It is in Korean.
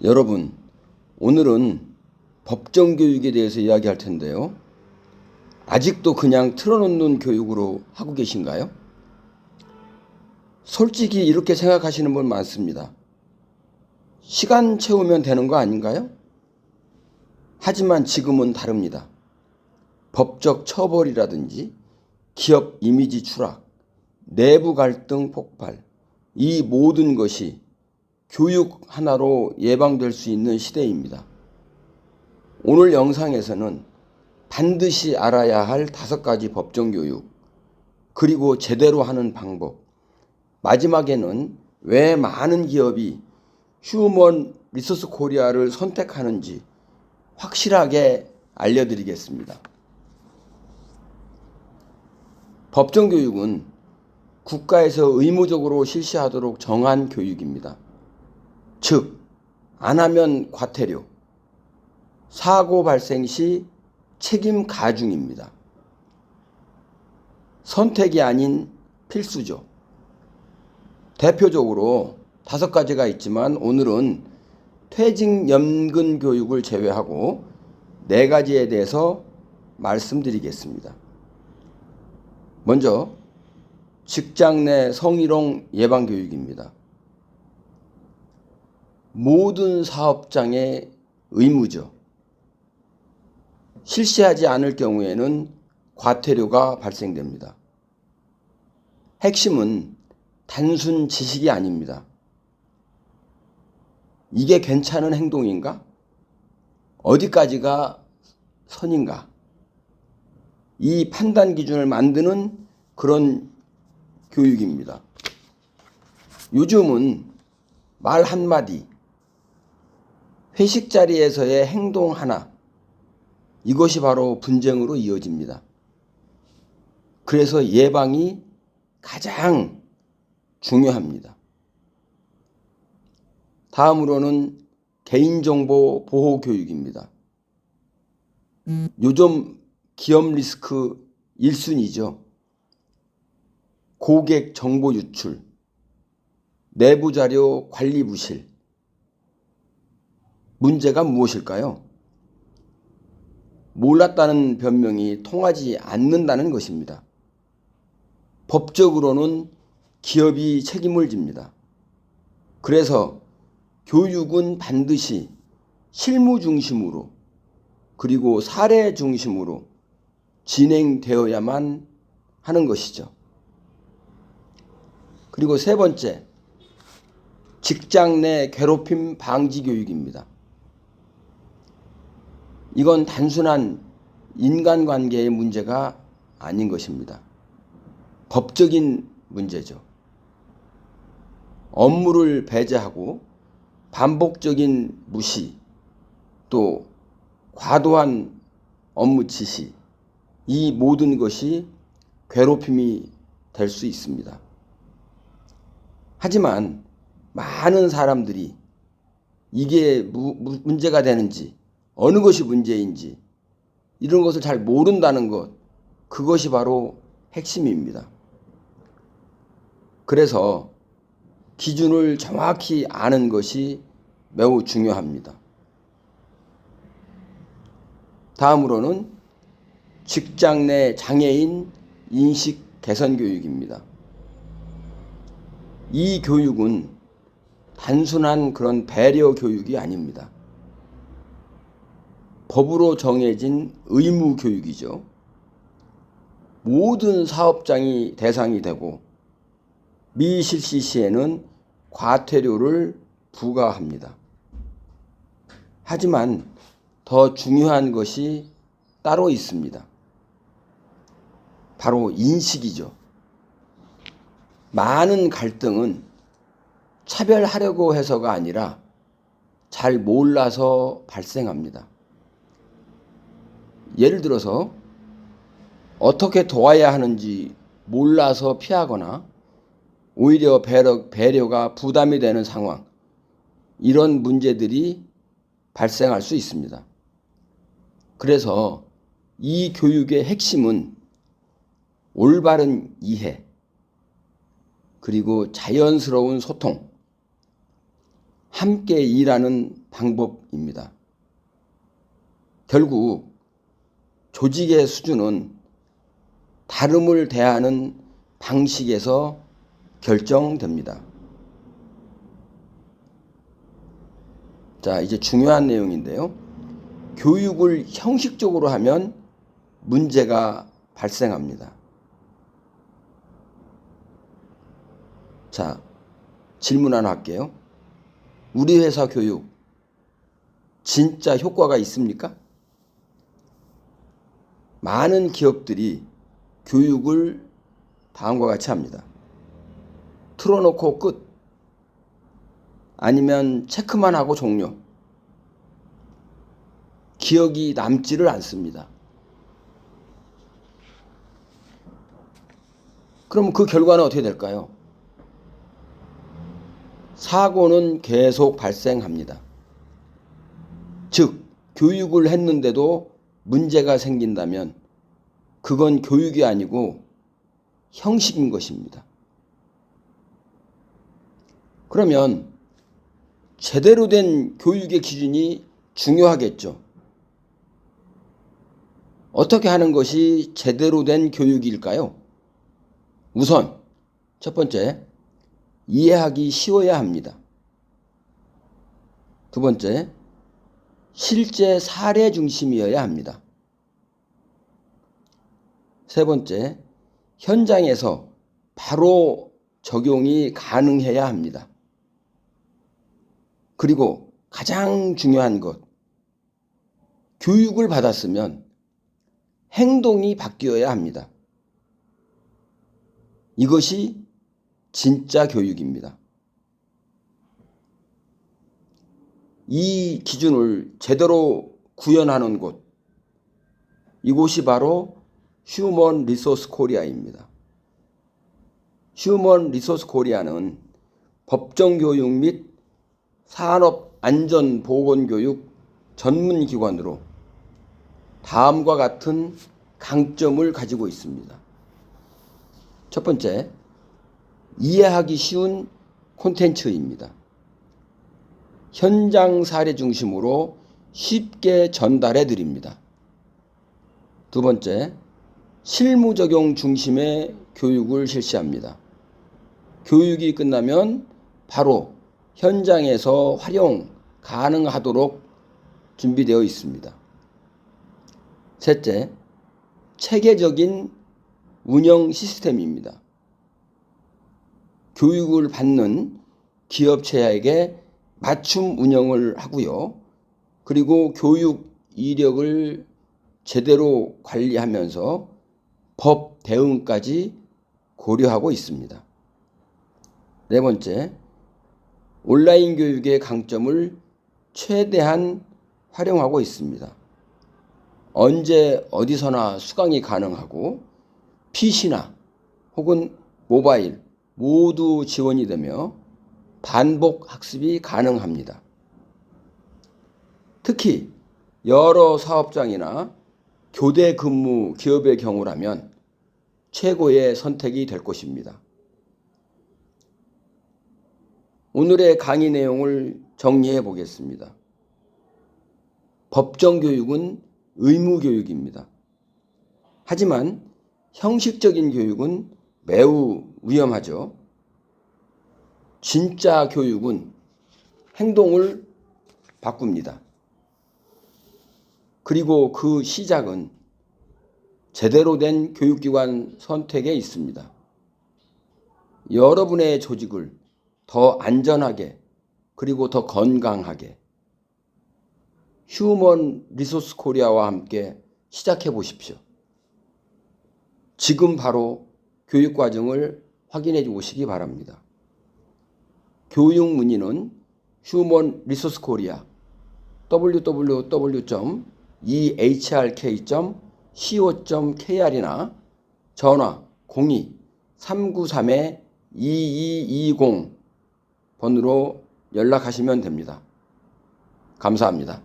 여러분, 오늘은 법정교육에 대해서 이야기할 텐데요. 아직도 그냥 틀어놓는 교육으로 하고 계신가요? 솔직히 이렇게 생각하시는 분 많습니다. 시간 채우면 되는 거 아닌가요? 하지만 지금은 다릅니다. 법적 처벌이라든지 기업 이미지 추락, 내부 갈등 폭발, 이 모든 것이 교육 하나로 예방될 수 있는 시대입니다. 오늘 영상에서는 반드시 알아야 할 5가지 법정교육, 그리고 제대로 하는 방법, 마지막에는 왜 많은 기업이 휴먼 리소스 코리아를 선택하는지 확실하게 알려드리겠습니다. 법정교육은 국가에서 의무적으로 실시하도록 정한 교육입니다. 즉, 안 하면 과태료, 사고 발생 시 책임 가중입니다. 선택이 아닌 필수죠. 대표적으로 5가지가 있지만 오늘은 퇴직연금 교육을 제외하고 4가지에 대해서 말씀드리겠습니다. 먼저 직장 내 성희롱 예방 교육입니다. 모든 사업장의 의무죠. 실시하지 않을 경우에는 과태료가 발생됩니다. 핵심은 단순 지식이 아닙니다. 이게 괜찮은 행동인가? 어디까지가 선인가? 이 판단 기준을 만드는 그런 교육입니다. 요즘은 말 한마디, 회식 자리에서의 행동 하나, 이것이 바로 분쟁으로 이어집니다. 그래서 예방이 가장 중요합니다. 다음으로는 개인정보 보호 교육입니다. 요즘 기업 리스크 1순위죠. 고객 정보 유출, 내부 자료 관리 부실. 문제가 무엇일까요? 몰랐다는 변명이 통하지 않는다는 것입니다. 법적으로는 기업이 책임을 집니다. 그래서 교육은 반드시 실무 중심으로 그리고 사례 중심으로 진행되어야만 하는 것이죠. 그리고 3번째, 직장 내 괴롭힘 방지 교육입니다. 이건 단순한 인간관계의 문제가 아닌 것입니다. 법적인 문제죠. 업무를 배제하고 반복적인 무시, 또 과도한 업무 지시, 이 모든 것이 괴롭힘이 될 수 있습니다. 하지만 많은 사람들이 이게 문제가 되는지, 어느 것이 문제인지 이런 것을 잘 모른다는 것, 그것이 바로 핵심입니다. 그래서 기준을 정확히 아는 것이 매우 중요합니다. 다음으로는 직장 내 장애인 인식 개선 교육입니다. 이 교육은 단순한 그런 배려 교육이 아닙니다. 법으로 정해진 의무 교육이죠. 모든 사업장이 대상이 되고 미실시 시에는 과태료를 부과합니다. 하지만 더 중요한 것이 따로 있습니다. 바로 인식이죠. 많은 갈등은 차별하려고 해서가 아니라 잘 몰라서 발생합니다. 예를 들어서 어떻게 도와야 하는지 몰라서 피하거나 오히려 배려가 부담이 되는 상황, 이런 문제들이 발생할 수 있습니다. 그래서 이 교육의 핵심은 올바른 이해, 그리고 자연스러운 소통, 함께 일하는 방법입니다. 결국 조직의 수준은 다름을 대하는 방식에서 결정됩니다. 자, 이제 중요한 내용인데요. 교육을 형식적으로 하면 문제가 발생합니다. 자, 질문 하나 할게요. 우리 회사 교육 진짜 효과가 있습니까? 많은 기업들이 교육을 다음과 같이 합니다. 틀어놓고 끝. 아니면 체크만 하고 종료. 기억이 남지를 않습니다. 그럼 그 결과는 어떻게 될까요? 사고는 계속 발생합니다. 즉, 교육을 했는데도 문제가 생긴다면 그건 교육이 아니고 형식인 것입니다. 그러면 제대로 된 교육의 기준이 중요하겠죠. 어떻게 하는 것이 제대로 된 교육일까요? 우선 첫 번째, 이해하기 쉬워야 합니다. 두 번째, 실제 사례 중심이어야 합니다. 세 번째, 현장에서 바로 적용이 가능해야 합니다. 그리고 가장 중요한 것, 교육을 받았으면 행동이 바뀌어야 합니다. 이것이 진짜 교육입니다. 이 기준을 제대로 구현하는 곳, 이곳이 바로 휴먼 리소스 코리아입니다. 휴먼 리소스 코리아는 법정교육 및 산업안전보건교육 전문기관으로 다음과 같은 강점을 가지고 있습니다. 첫 번째, 이해하기 쉬운 콘텐츠입니다. 현장 사례 중심으로 쉽게 전달해 드립니다. 두 번째, 실무 적용 중심의 교육을 실시합니다. 교육이 끝나면 바로 현장에서 활용 가능하도록 준비되어 있습니다. 셋째, 체계적인 운영 시스템입니다. 교육을 받는 기업체에게 맞춤 운영을 하고요. 그리고 교육 이력을 제대로 관리하면서 법 대응까지 고려하고 있습니다. 네 번째, 온라인 교육의 강점을 최대한 활용하고 있습니다. 언제 어디서나 수강이 가능하고 PC나 혹은 모바일 모두 지원이 되며 반복 학습이 가능합니다. 특히 여러 사업장이나 교대 근무 기업의 경우라면 최고의 선택이 될 것입니다. 오늘의 강의 내용을 정리해 보겠습니다. 법정교육은 의무교육입니다. 하지만 형식적인 교육은 매우 위험하죠. 진짜 교육은 행동을 바꿉니다. 그리고 그 시작은 제대로 된 교육기관 선택에 있습니다. 여러분의 조직을 더 안전하게 그리고 더 건강하게 휴먼 리소스 코리아와 함께 시작해 보십시오. 지금 바로 교육과정을 확인해 보시기 바랍니다. 교육 문의는 휴먼 리소스 코리아 www.ehrk.co.kr이나 전화 02-393-2220 번으로 연락하시면 됩니다. 감사합니다.